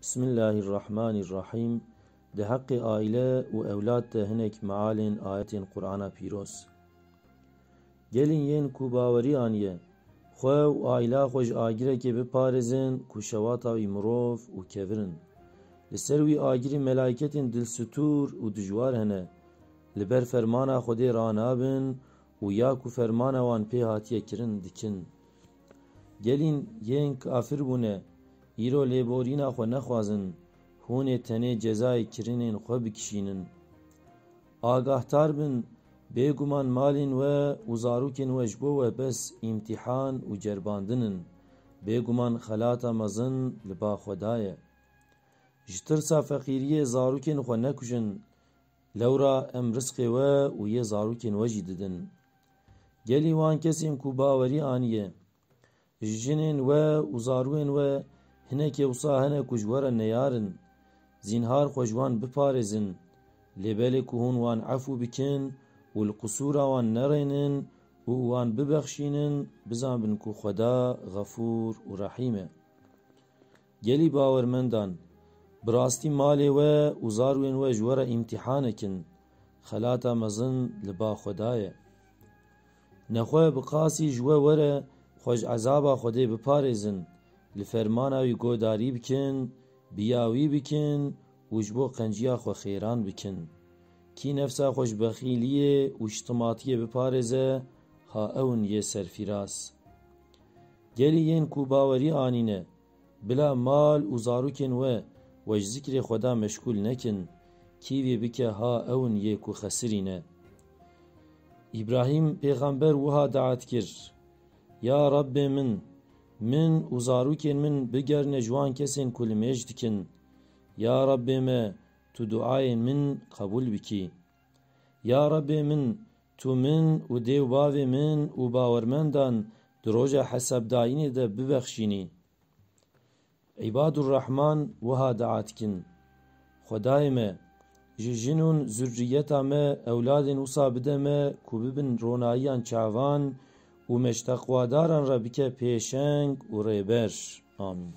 Bismillahirrahmanirrahim. De hakkı aile ve evlat de hinek mealin ayetin Kur'an'a piros. Gelin yen ku baweri aniye. Xwe û aila xwe ji agîrekê biparêzin ku şewata wî mirov û kevirin. Li ser wî agîrî melâiketên dilstûr û dijwar hene. Li ber fermana Xwedê ranabin û ya ku fermana wan pê hatiye kirin dikin. Gelîn yên kafir bûne, îro lêborîna xwe nexwazin, hûn ê tenê cezayê kirinên xwe bikişînin. Agahtar bin, bêguman malên we û zarokên we ji bo we bes îmtîhan û cerbandin in. Bêguman xelata mezin li ba Xweda ye. Ji tirsa feqîriyê zarokên xwe nekujin, lewra em rizqê we û yê zarokên we jî didin. Gelî wan kesên ku bawerî aniye, ji jinên we û zarokên we hinekê wisa hene ku ji we re neyarin, zînhar xwe ji wan biparêzin, lê belê ku hûn wan efû bikin û li qusûra wan nerênin û wan bibexşînin, bizanbin ku Xweda Xefûr û Rehîm e. Gelî bawermendan, bi rastî malê we û zarokên we ji we re îmtîhan ekin, xelata mezin li ba Xweda ye. Nexwe bi qasî ji we were xwe ji ezaba Xwedê biparêzin, li fermana wî guhdarî bikin, biyawî bikin û ji bo qenciya xwe xêran bikin. Kî nefsa xwe ji bexîliyê û şitimatiyê biparêze, ha ewin yê serfîraz. Gelî yên ku bawerî anîne, bila mal û zarokên we ji zikrê Xweda meşgûl nekin, kîvê bike ha ewin yê ku xesirîne. İbrahîm pêxember wiha daet kir: Ya Rabbê min û zarokên min bigerne ji wan kesên ku li mêj dikin. Ya Rabbê me, tu duayên min qebûl bikî. Ya Rabbê min, tu min û dêw bavê min û bawermendan di roja hesabdayînê de bibexşînî. İbadurrahman wiha daet kin: Xwedayê me, ji jin û zurriyeta me ewladên wisa bide me ku bibin ronayiyan çavan û meşteqwadaran re bike pêşeng û rêber. Amin.